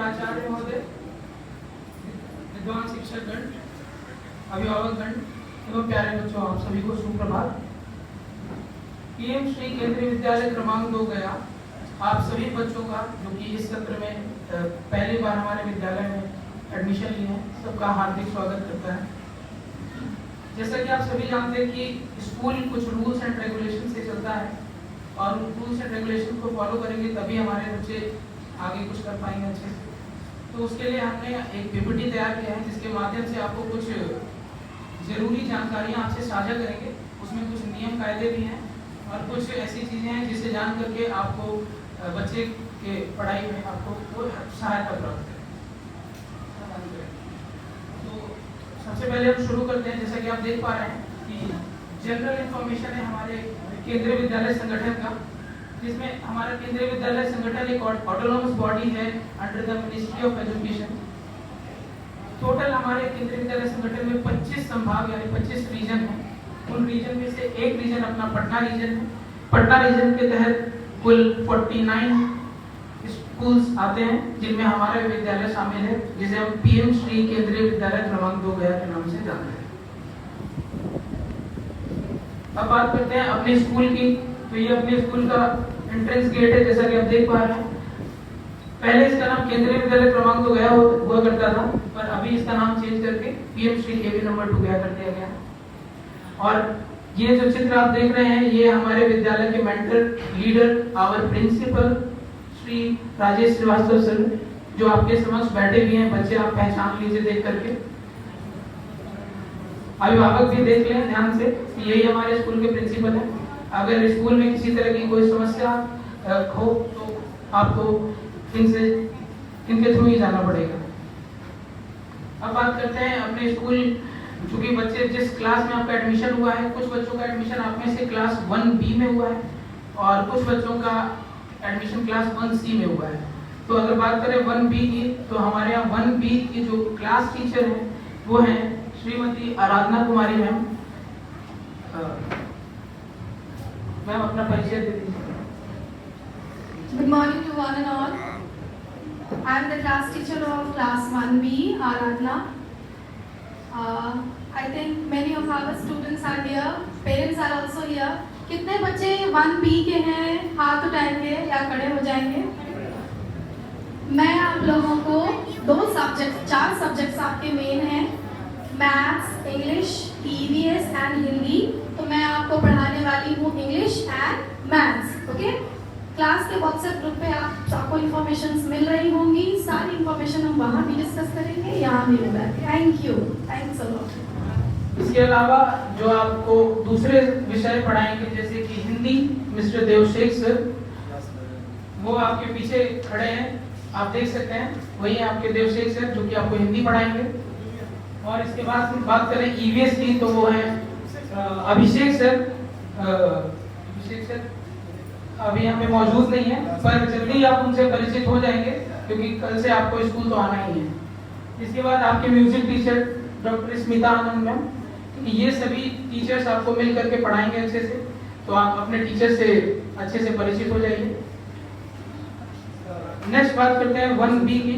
आचार्य महोदय, विद्वान शिक्षकगण, अभिभावकगण एवं प्यारे बच्चों, आप सभी को सुप्रभात। पीएम श्री केंद्रीय विद्यालय क्रमांक 2 गया आप सभी बच्चों का जो कि इस सत्र में पहली बार हमारे विद्यालय में एडमिशन लिए हैं, सबका हार्दिक स्वागत करता है। जैसा कि आप सभी जानते हैं कि स्कूल कुछ रूल्स एंड रेगुलेशन से चलता है और उन रूल्स एंड रेगुलेशन को फॉलो करेंगे तभी हमारे बच्चे आगे कुछ कर पाएंगे अच्छे से। तो उसके लिए हमने एक पीपीटी तैयार किया है जिसके माध्यम से आपको कुछ ज़रूरी जानकारियाँ आपसे साझा करेंगे। उसमें कुछ नियम कायदे भी हैं और कुछ ऐसी चीज़ें हैं जिसे जान करके आपको बच्चे के पढ़ाई में आपको वो सहायता प्राप्त है। तो सबसे पहले हम शुरू करते हैं। जैसा कि आप देख पा रहे हैं कि जनरल इंफॉर्मेशन है हमारे केंद्रीय विद्यालय संगठन का, जिसमें हमारा केंद्रीय विद्यालय संगठन एक ऑटोनोमस बॉडी है under the ministry of education. Total हमारे केंद्रीय विद्यालय संगठन में 25 संभाग यानी 25 रीजन हैं। उन रीजन में से एक रीजन अपना पटना रीजन है। पटना रीजन के तहत कुल 49 स्कूल्स आते हैं जिनमें हमारा विद्यालय शामिल है, जिसे हम पीएम श्री केंद्रीय विद्यालय क्रमांक 2 गया के नाम से जानते हैं। अब बात करते हैं अपने स्कूल की। तो ये अपने स्कूल का एंट्रेंस गेट है, जैसा कि आप देख पा रहे हैं। पहले इसका नाम केंद्रीय विद्यालय क्रमांक 2 गया हुआ करता था, पर अभी इसका नाम चेंज करके पीएम श्री केवी नंबर 2 गया कर दिया गया। और ये जो चित्र आप देख रहे हैं ये हमारे विद्यालय के mentor leader our principal Shri Rajesh Srivastava sir, जो आपके समक्ष बैठे भी हैं। बच्चे आप पहचान लीजिए देख करके। अभिभावक भी देख लें ध्यान से, यही हमारे स्कूल के प्रिंसिपल हैं। अगर स्कूल में किसी तरह की कोई समस्या हो तो आपको इनके थ्रू ही जाना पड़ेगा। अब बात करते हैं अपने स्कूल, चूंकि बच्चे जिस क्लास में आपका एडमिशन हुआ है, कुछ बच्चों का एडमिशन आप में से क्लास 1B में हुआ है और कुछ बच्चों का एडमिशन क्लास 1C में हुआ है। तो अगर बात करें 1B की, तो हमारे यहाँ 1B की जो क्लास टीचर हैं वो हैं श्रीमती आराधना कुमारी मैम। मैम अपना परिचय दे दीजिए। Good morning to one and all. I am the class teacher of class 1B, Aradhna. I think many of our students are here. Parents are also here. कितने बच्चे 1B के हैं? हाथ उठाएंगे या खड़े हो जाएंगे। मैं आप लोगों को 4 सब्जेक्ट्स आपके मेन हैं, maths, English, EVS and Hindi. तो मैं आपको पढ़ाने वाली हूँ English and maths. Okay, class के व्हाट्सएप ग्रुप पे आपको इन्फॉर्मेशन मिल रही होंगी। सारी इन्फॉर्मेशन हम वहाँ भी डिस्कस करेंगे, यहाँ भी होगा। Thank you, thanks a lot. इसके अलावा जो आपको दूसरे विषय पढ़ाएंगे जैसे कि हिंदी, मिस्टर देवशेख सर, वो आपके पीछे खड़े हैं, आप देख सकते हैं। वही आपके देवशेख सर जो कि आपको हिंदी पढ़ाएंगे। और इसके बाद बात करें EVS की, तो वो है अभिषेक सर। अभिषेक सर अभी यहाँ पे मौजूद नहीं है, पर जल्दी आप उनसे परिचित हो जाएंगे क्योंकि कल से आपको स्कूल तो आना ही है। इसके बाद आपके म्यूजिक टीचर डॉक्टर स्मिता आनंद मैम। ये सभी टीचर्स आपको मिल करके पढ़ाएंगे अच्छे से, तो आप अपने टीचर से अच्छे से परिचित हो जाइए। नेक्स्ट बात करते हैं 1B की।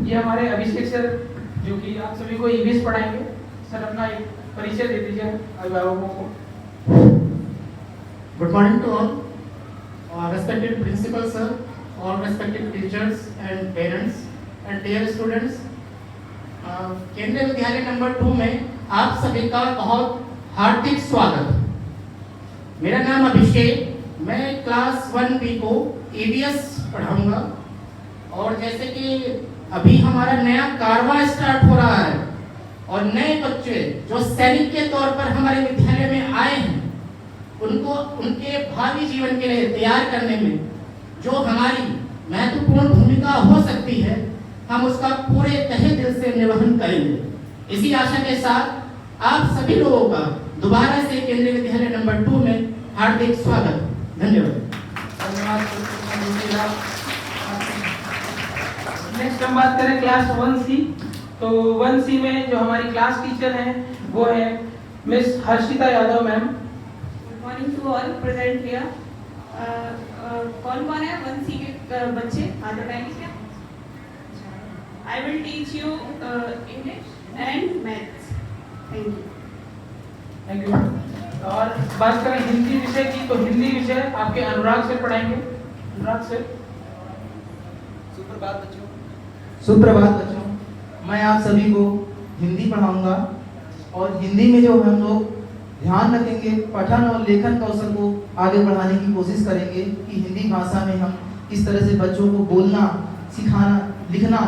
ये हमारे अभिषेक सर जो कि आप सभी को EVS पढ़ाएंगे। सर अपना एक परिचय दे दीजिए अभिभावकों को। Good morning to all, respected principal sir, all respected teachers and parents and dear students. केंद्रीय विद्यालय नंबर 2 में आप सभी का बहुत हार्दिक स्वागत। मेरा नाम अभिषेक, मैं क्लास 1B को EVS पढ़ाऊंगा। और जैसे कि अभी हमारा नया कारवां स्टार्ट हो रहा है और नए बच्चे जो सैनिक के तौर पर हमारे विद्यालय में आए हैं, उनको उनके भावी जीवन के लिए तैयार करने में जो हमारी महत्वपूर्ण भूमिका हो सकती है, हम उसका पूरे तहे दिल से निर्वहन करेंगे। इसी आशा के साथ आप सभी लोगों का दोबारा से केंद्रीय विद्यालय नंबर 2 में हार्दिक स्वागत। धन्यवाद। नेक्स्ट हम बात करें क्लास 1C। तो 1C में जो हमारी क्लास टीचर हैं वो है miss Harshita Yadav ma'am. Good morning to all present here. कौन कौन है 1C के बच्चे हाथ उठाएंगे क्या? I will teach you English and maths. Thank you. Thank you. और बात करें हिंदी विषय की, तो हिंदी विषय आपके अनुराग सर पढ़ाएंगे। अनुराग सर। सुप्रभात बच्चों, मैं आप सभी को हिंदी पढ़ाऊंगा और हिंदी में जो हम लोग ध्यान रखेंगे, पठन और लेखन कौशल को आगे बढ़ाने की कोशिश करेंगे कि हिंदी भाषा में हम किस तरह से बच्चों को बोलना, सिखाना, लिखना,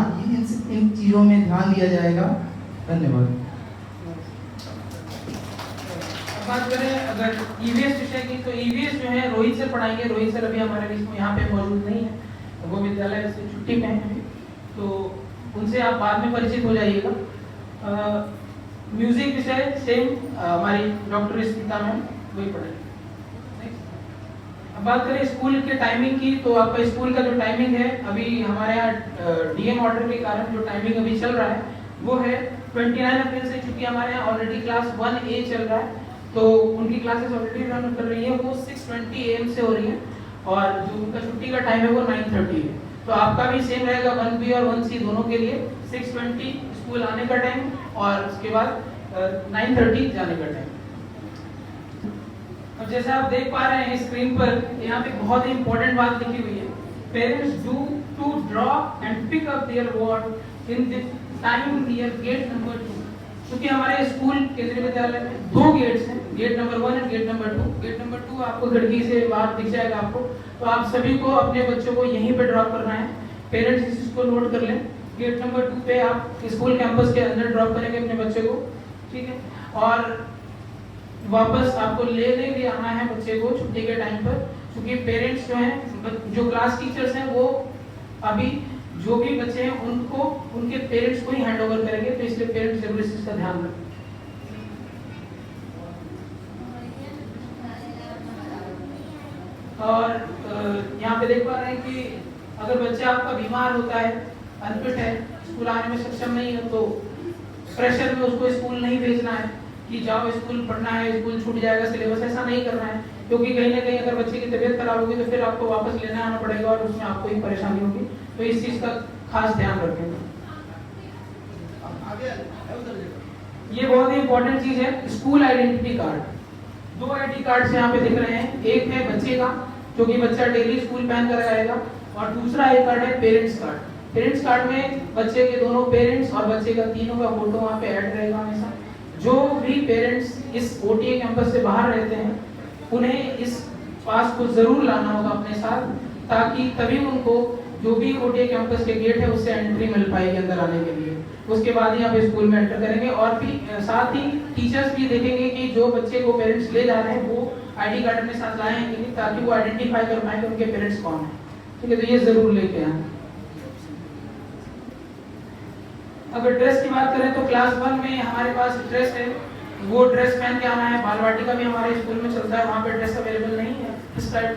इन चीज़ों में ध्यान दिया जाएगा। धन्यवाद। बात करें अगर ईवीएस विषय की, तो ईवीएस जो है रोहित सर पढ़ाएंगे। रोहित सर अभी हमारे बीच में यहाँ पे मौजूद नहीं है, वो विद्यालय से छुट्टी पे हैं, तो उनसे आप बाद में परिचित हो जाइएगा। म्यूजिक विषय सेम हमारी डॉक्टर स्मिता मैम वही पढ़ाएंगे। अब बात करें स्कूल के टाइमिंग की, तो आपका स्कूल का जो टाइमिंग है अभी हमारे यहाँ डीएम ऑर्डर के कारण जो टाइमिंग अभी चल रहा है वो है 29 अप्रैल से, चूंकि हमारे यहाँ ऑलरेडी क्लास 1A चल रहा है तो उनकी क्लासेस ऑलरेडी रन कर रही है, वो 6:20 AM से हो रही है और जो उनका छुट्टी का टाइम है वो 9:30 है। तो आपका भी सेम रहेगा 1B और 1C दोनों के लिए, 6:20 स्कूल आने का टाइम और उसके बाद 9:30 जाने का टाइम। अब जैसे आप देख पा रहे हैं स्क्रीन पर, यहाँ पे बहुत ही इंपॉर्टेंट बात लिखी हुई है, parents do to draw and pick up their ward in the time near gate number 2। क्योंकि हमारे स्कूल केंद्रीय विद्यालय में 2 गेट्स हैं, gate number 1 and gate number 2। Gate number 2 आपको खिड़की से बाहर दिख जाएगा आपको, तो आप सभी को अपने बच्चों को यहीं पे ड्रॉप करना है। पेरेंट्स इस चीज को नोट कर लें, गेट नंबर 2 पे आप स्कूल कैंपस के अंदर ड्रॉप करेंगे अपने बच्चे को, ठीक है। और वापस आपको लेने भी आना है बच्चे को छुट्टी के टाइम पर, क्योंकि पेरेंट्स जो हैं, जो क्लास टीचर्स हैं, वो अभी जो भी बच्चे हैं उनको उनके पेरेंट्स को ही हैंड ओवर करेंगे, तो इसलिए पेरेंट्स जरूर इस चीज का ध्यान रखें। और यहाँ पे देख पा रहे हैं कि अगर बच्चा आपका बीमार होता है, अनफिट है, स्कूल आने में सक्षम नहीं है, तो प्रेशर में उसको स्कूल नहीं भेजना है कि जाओ स्कूल पढ़ना है, स्कूल छूट जाएगा सिलेबस, ऐसा नहीं करना है। क्योंकि कहीं ना कहीं अगर बच्चे की तबीयत खराब होगी तो फिर आपको वापस लेने आना पड़ेगा और उसमें आपको ही परेशानी होगी, तो इस चीज का खास ध्यान रखें। ये बहुत ही इंपॉर्टेंट चीज है, school identity card. 2 ID card यहाँ पे दिख रहे हैं, एक है बच्चे का जो कि बच्चा डेली स्कूल पहन कर आएगा, और दूसरा एक कार्ड है पेरेंट्स कार्ड। पेरेंट्स कार्ड में बच्चे के दोनों पेरेंट्स और बच्चे का तीनों का फोटो वहाँ पे ऐड रहेगा हमेशा। जो भी पेरेंट्स इस ओटीए कैंपस से बाहर रहते हैं उन्हें इस पास को जरूर लाना होगा अपने साथ, ताकि तभी उनको जो भी ओटीए कैंपस के गेट है उससे एंट्री मिल पाएगी अंदर आने के लिए। उसके बाद ही आप स्कूल में एंटर करेंगे, और भी साथ ही टीचर्स भी देखेंगे कि जो बच्चे को पेरेंट्स ले जा रहे हैं वो आईडी कार्ड में साथ लाए हैं कि नहीं, ताकि वो आइडेंटिफाई कर पाए कि उनके पेरेंट्स कौन है, ठीक है। तो ये जरूर लेके आए। अगर ड्रेस की बात करें तो क्लास 1 में हमारे पास ड्रेस है, वो ड्रेस पहन के आना है। बाल वाटिका भी हमारे स्कूल में चलता है, वहाँ पे ड्रेस अवेलेबल नहीं है, इस टाइप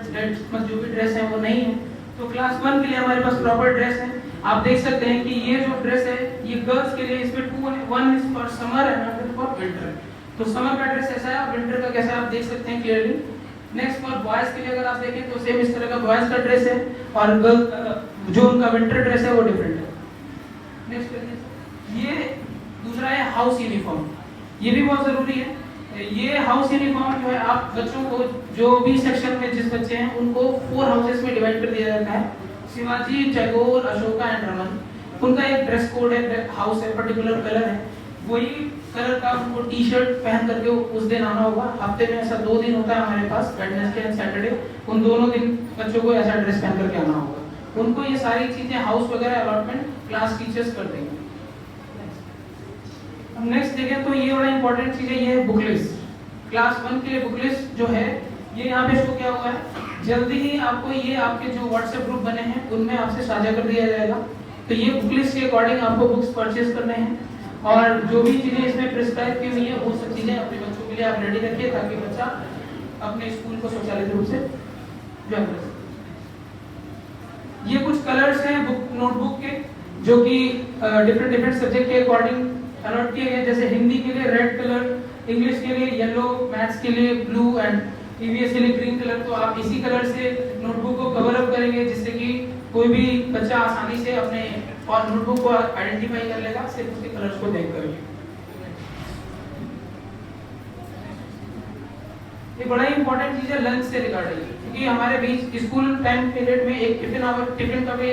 जो भी ड्रेस है वो नहीं है। तो क्लास 1 के लिए हमारे पास प्रॉपर ड्रेस है। आप देख सकते हैं कि ये जो ड्रेस है ये गर्ल्स के लिए, इसमें 1 is for summer and other for winter. तो समर का ड्रेस ऐसा है और विंटर का कैसा है आप देख सकते हैं क्लियरली। नेक्स्ट फॉर बॉयज के लिए अगर आप देखें तो सेम इस तरह का बॉयज का ड्रेस है, और गर्ल जो उनका विंटर ड्रेस है वो डिफरेंट है। नेक्स्ट ये दूसरा है हाउस यूनिफॉर्म, ये भी बहुत जरूरी है। ये हाउस यूनिफॉर्म जो है आप बच्चों को जो भी सेक्शन में जिस बच्चे हैं उनको 4 हाउसेस में डिवाइड कर दिया जाता है, शिवाजी, टैगोर, अशोका एंड रमन। उनका एक ड्रेस कोड है, हाउस है, पर्टिकुलर कलर है, वही कलर का उनको टी शर्ट पहन करके उस दिन आना होगा। हफ्ते में ऐसा 2 दिन होता है हमारे पास, वेडनेसडे एंड सैटरडे, उन दोनों दिन बच्चों को ऐसा ड्रेस पहन करके आना होगा। उनको ये सारी चीजें हाउस वगैरह अलॉटमेंट क्लास टीचर्स कर देंगे। नेक्स्ट देखें तो ये बड़ा इंपॉर्टेंट चीज है, ये है बुक लिस्ट। क्लास 1 के लिए बुक लिस्ट जो है ये यहाँ पे शो किया हुआ है। जल्दी ही आपको ये आपके जो व्हाट्सएप ग्रुप बने हैं उनमें आपसे साझा कर दिया जाएगा। तो ये बुक लिस्ट के अकॉर्डिंग आपको बुक्स परचेज करने हैं, और जो भी चीजें इसमें प्रिस्क्राइब की हुई है वो सब चीजें अपने बच्चों के लिए आप रेडी रखिए, ताकि बच्चा अपने स्कूल को स्वचालित रूप से ज्वाइन कर सके। ये कुछ कलर्स हैं बुक नोटबुक के, जो कि डिफरेंट सब्जेक्ट के अकॉर्डिंग अलॉट किए गए। जैसे हिंदी के लिए रेड कलर, इंग्लिश के लिए येलो, मैथ्स के लिए ब्लू एंड ईवीएस के लिए ग्रीन कलर। तो आप इसी कलर से नोटबुक को कवर अप करेंगे, जिससे कि कोई भी बच्चा आसानी से अपने और नोटबुक को आइडेंटिफाई कर लेगा सिर्फ उसके कलर्स को देखकर। ये बड़ा ही इंपॉर्टेंट चीज है लंच से रिगार्डिंग, क्योंकि हमारे बीच स्कूल टाइम पीरियड में एक टिफिन का भी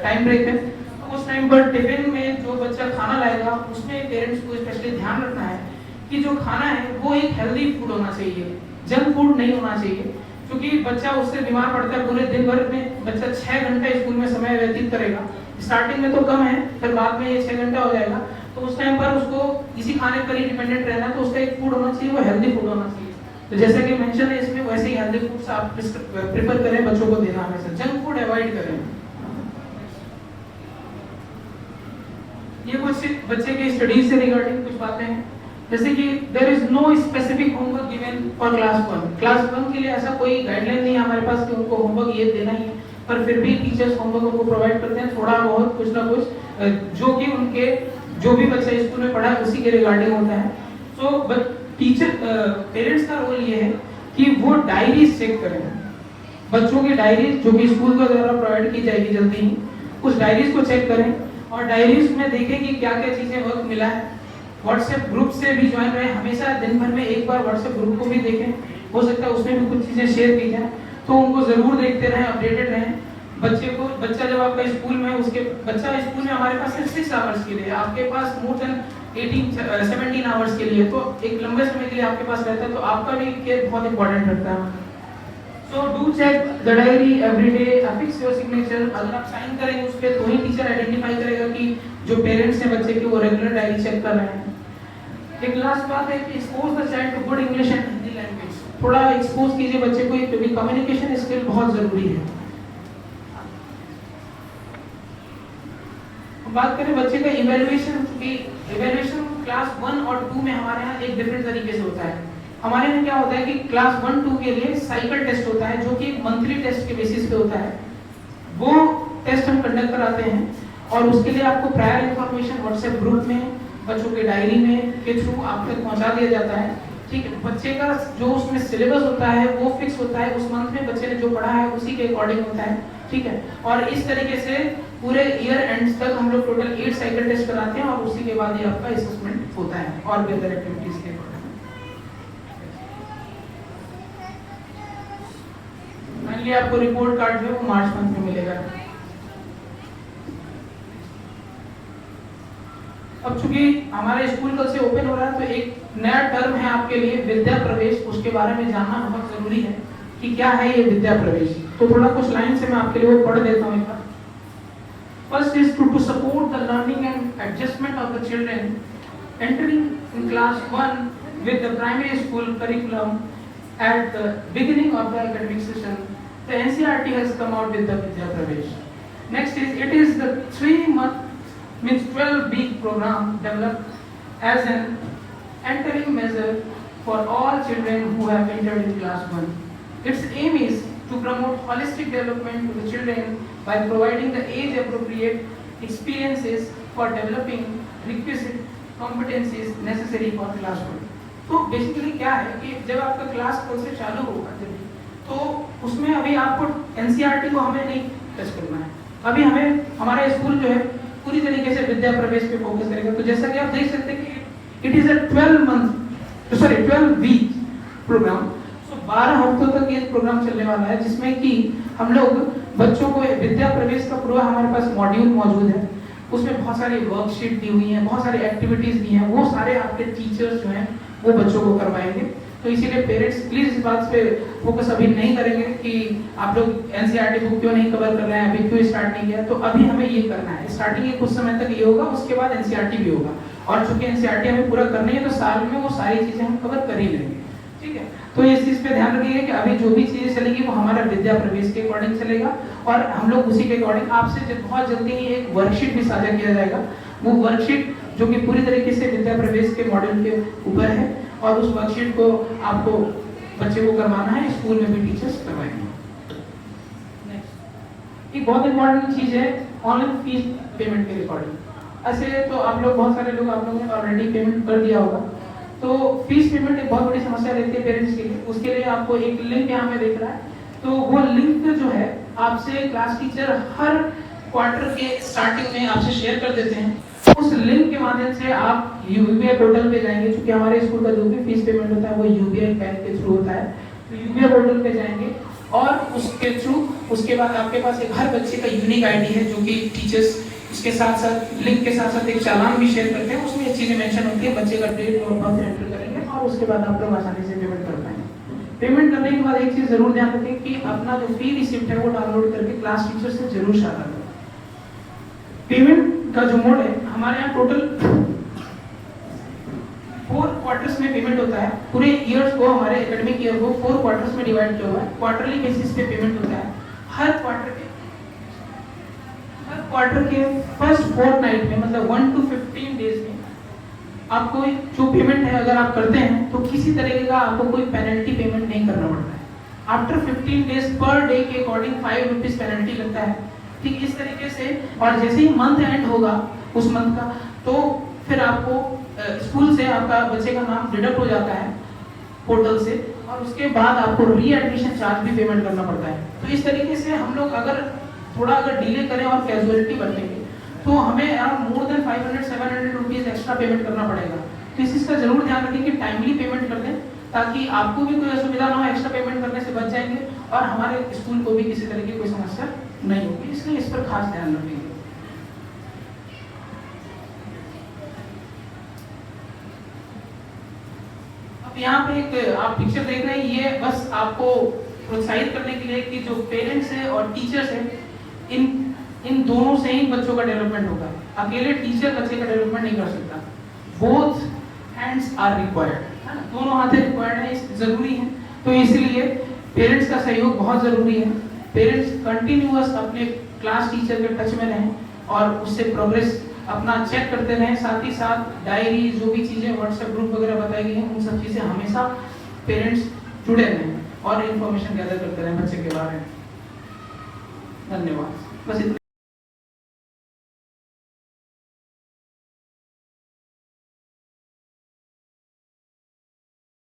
टाइम ब्रेक है। तो उस टाइम पर टिफिन में जो बच्चा खाना लाएगा उसमें पेरेंट्स को स्पेशली ध्यान रखना है कि जो खाना है वो एक हेल्दी फूड होना चाहिए, जंक फूड नहीं होना चाहिए, क्योंकि बच्चा उससे बीमार पड़ता है। पूरे दिन भर में बच्चा 6 घंटे स्कूल में समय व्यतीत करेगा। स्टार्टिंग में तो कम है, फिर बाद में ये 6 घंटा हो जाएगा। तो उस टाइम पर उसको इसी खाने पर ही डिपेंडेंट रहना, तो उसका एक फूड होना चाहिए, वो हेल्दी फूड होना चाहिए। तो जैसे कि मेंशन है इसमें, वैसे ही हेल्दी फूड्स आप प्रेफर करें बच्चों को देना, हमेशा जंक फूड अवॉइड करें। ये कुछ बच्चे की स्टडीज से रिगार्डिंग कुछ बातें हैं, जैसे कि there is no specific homework given for class 1। Class 1 के लिए ऐसा कोई गाइडलाइन नहीं है हमारे पास कि उनको होमवर्क ये देना ही है, पर फिर भी टीचर्स होमवर्क उनको प्रोवाइड करते हैं, थोड़ा बहुत कुछ ना कुछ जो कि उनके जो भी बच्चा स्कूल में पढ़ा है उसी के रिगार्डिंग होता है। सो टीचर पेरेंट्स का रोल ये है कि वो डायरीज चेक करें, बच्चों की डायरीज जो कि स्कूल के द्वारा प्रोवाइड की जाएगी जल्दी ही, उस डायरीज को चेक करें और डायरीज में देखें कि क्या क्या चीजें वर्क मिला है। व्हाट्सएप ग्रुप से भी ज्वाइन रहे, हमेशा दिन भर में एक बार व्हाट्सएप ग्रुप को भी देखें, हो सकता है उसमें भी कुछ चीजें शेयर की जाए, तो उनको जरूर देखते रहें, अपडेटेड रहें। बच्चा जब आपका स्कूल में बच्चा स्कूल में हमारे पास सिर्फ 6 आवर्स के लिए, आपके पास मोर देन 17 आवर्स के लिए, तो एक लंबे समय के लिए आपके पास रहता है, तो आपका भी केयर बहुत इंपॉर्टेंट रहता है। So do check the diary every day, affix your signature। अगर आप साइन करेंगे उस पे तो ही टीचर आइडेंटिफाई करेगा कि जो पेरेंट्स हैं बच्चे के वो रेगुलर डायरी चेक कर रहे हैं। एक लास्ट बात है कि expose the child to good English and Hindi language. थोड़ा एक्सपोज कीजिए बच्चे को, क्योंकि कम्युनिकेशन स्किल बहुत जरूरी है। बात करें बच्चे का इवैल्यूएशन, क्योंकि इवैल्यूएशन क्लास 1 और 2 में हमारे यहाँ एक डिफरेंट तरीके से होता है। हमारे यहाँ क्या होता है कि क्लास 1-2 के लिए साइकिल टेस्ट होता है, जो कि मंथली टेस्ट के बेसिस पे होता है। वो टेस्ट हम कंडक्ट कराते हैं और उसके लिए आपको प्रायर इंफॉर्मेशन व्हाट्सएप ग्रुप में, बच्चों के डायरी में के थ्रू आप तक पहुंचा दिया जाता है। ठीक है, बच्चे का जो उसमें सिलेबस होता है वो फिक्स होता है, उस मंथ में बच्चे ने जो पढ़ा है उसी के अकॉर्डिंग होता है। ठीक है, और इस तरीके से पूरे ईयर एंड तक हम लोग टोटल 8 साइकिल टेस्ट कराते हैं और उसी के बाद ही आपका असेसमेंट होता है और भी अदर एक्टिविटीज के अकॉर्डिंग। फाइनली आपको रिपोर्ट कार्ड जो है वो मार्च मंथ में मिलेगा। अब चूंकि हमारा स्कूल कल से ओपन हो रहा है, तो एक नया टर्म है आपके लिए विद्या प्रवेश, उसके बारे में जानना बहुत जरूरी है कि क्या है ये विद्या प्रवेश। तो थोड़ा कुछ लाइन से मैं आपके लिए वो पढ़ देता हूँ एक बार। First is to support the learning and adjustment of the children entering in class 1 with the primary school curriculum at the beginning of the academic session. The NCERT has come out with the Vidya Pravesh. Next is, it is the 12-week program developed as an entering measure for all children who have entered in class 1. Its aim is to promote holistic development to the children by providing the age-appropriate experiences for developing requisite competencies necessary for class 1. तो basically क्या है कि जब आपका class कल से चालू होगा तो उसमें अभी आपको एनसीईआरटी को हमें नहीं टच करना है। अभी हमें हमारा स्कूल जो है पूरी तरीके से विद्या प्रवेश पे फोकस करेगा। तो जैसा कि आप देख सकते हैं कि it is a 12 week programme. So 12 हफ्तों तक ये प्रोग्राम चलने वाला है, जिसमें कि हम लोग बच्चों को विद्या प्रवेश का पूरा हमारे पास मॉड्यूल मौजूद है। उसमें बहुत सारी वर्कशीट दी हुई हैं, बहुत सारी एक्टिविटीज दी हैं, वो सारे आपके टीचर्स जो हैं वो बच्चों को करवाएंगे। तो इसीलिए पेरेंट्स प्लीज इस बात पे फोकस अभी नहीं करेंगे कि आप लोग एनसीईआरटी बुक क्यों नहीं कवर कर रहे हैं, अभी क्यों स्टार्ट नहीं किया। तो अभी हमें ये करना है, स्टार्टिंग के कुछ समय तक ये होगा, उसके बाद एनसीईआरटी भी होगा। और चूंकि एनसीईआरटी हमें पूरा करनी है तो साल में वो सारी चीजें हम कवर कर ही लेंगे। ठीक है, तो इस चीज पे ध्यान रखिए कि अभी जो भी चीजें चलेगी वो हमारा विद्या प्रवेश के अकॉर्डिंग चलेगा और हम लोग उसी के अकॉर्डिंग आपसे बहुत जल्दी ही एक वर्कशीट भी साझा किया जाएगा। वो वर्कशीट जो कि पूरी तरीके से विद्या प्रवेश के मॉड्यूल के ऊपर है और उस वर्कशीट को आपको बच्चे को करवाना है, स्कूल में भी टीचर्स करवाएंगे। नेक्स्ट, एक बहुत इंपॉर्टेंट चीज है ऑनलाइन फीस पेमेंट के रिकॉर्डिंग। ऐसे तो आप लोग बहुत सारे लोग आप लोगों ने ऑलरेडी पेमेंट कर दिया होगा। तो फीस पेमेंट एक बहुत बड़ी समस्या रहती है पेरेंट्स के लिए। उसके लिए आपको एक लिंक यहाँ पे दिख रहा है, तो वो लिंक जो है आपसे क्लास टीचर हर क्वार्टर के स्टार्टिंग में आपसे शेयर कर देते हैं। उस लिंक के माध्यम से आप यूबीआई पोर्टल पे जाएंगे, क्योंकि हमारे स्कूल का जो भी फीस पेमेंट होता है वो यूबीआई बैंक के थ्रू होता है। तो यूबीआई पोर्टल पे जाएंगे और उसके थ्रू उसके बाद आपके पास एक हर बच्चे का यूनिक आईडी है, जो कि टीचर्स उसके साथ साथ लिंक के साथ साथ एक चालान भी शेयर करते हैं। उसमें ये चीजें मेंशन होती है, बच्चे का डेट और बर्थ एंटर करेंगे और उसके बाद आप लोग आसानी से पेमेंट कर पाएंगे। पेमेंट करने के बाद एक चीज जरूर ध्यान रखें कि अपना जो फी रिसिप्ट है वो डाउनलोड करके क्लास टीचर से जरूर शेयर करें। पेमेंट का जो मोड है, हमारे यहाँ टोटल 4 क्वार्टर्स में पेमेंट होता है। पूरे ईयर्स को, हमारे एकेडमिक ईयर को 4 क्वार्टर्स में डिवाइड किया हुआ है। क्वार्टरली बेसिस पे पेमेंट होता है। हर क्वार्टर के फर्स्ट फोर्टनाइट में, मतलब 1 to 15 डेज में आपको जो पेमेंट है अगर आप करते हैं तो किसी तरीके का आपको कोई पेनल्टी पेमेंट नहीं करना पड़ता है। आफ्टर 15 डेज पर डे के अकॉर्डिंग 5 रुपीज पेनल्टी लगता है। ठीक इस तरीके से, और जैसे ही मंथ एंड होगा उस मंथ का, तो फिर आपको स्कूल से आपका बच्चे का नाम डिडक्ट हो जाता है पोर्टल से, और उसके बाद आपको री एडमिशन चार्ज भी पेमेंट करना पड़ता है। तो इस तरीके से हम लोग अगर थोड़ा डिले करें और कैजुअलिटी बरतेंगे तो हमें around more than 500-700 rupees extra payment करना पड़ेगा। तो इस चीज़ का जरूर ध्यान रखें कि टाइमली पेमेंट कर दें, ताकि आपको भी कोई असुविधा ना हो, एक्स्ट्रा पेमेंट करने से बच जाएंगे और हमारे स्कूल को भी किसी तरह की कोई समस्या नहीं होगी। इसलिए इस पर खास ध्यान रखेंगे। अब यहाँ पे एक आप पिक्चर देख रहे हैं, ये बस आपको प्रोत्साहित करने के लिए कि जो पेरेंट्स है और टीचर्स है, इन दोनों से ही बच्चों का डेवलपमेंट होगा। अकेले टीचर बच्चे का डेवलपमेंट नहीं कर सकता। बोथ हैंड्स आर रिक्वायर्ड, है ना, दोनों हाथें रिक्वायर्ड है, जरूरी है। तो इसलिए पेरेंट्स का सहयोग बहुत जरूरी है। पेरेंट्स कंटिन्यूअस अपने क्लास टीचर के टच में रहें और उससे प्रोग्रेस अपना चेक करते रहें। साथ ही साथ डायरी, जो भी चीजें व्हाट्सएप ग्रुप वगैरह बताई गई हैं, उन सब चीजें हमेशा पेरेंट्स जुड़े रहें और इन्फॉर्मेशन गैदर करते रहें बच्चे के बारे में। धन्यवाद। बस इतना।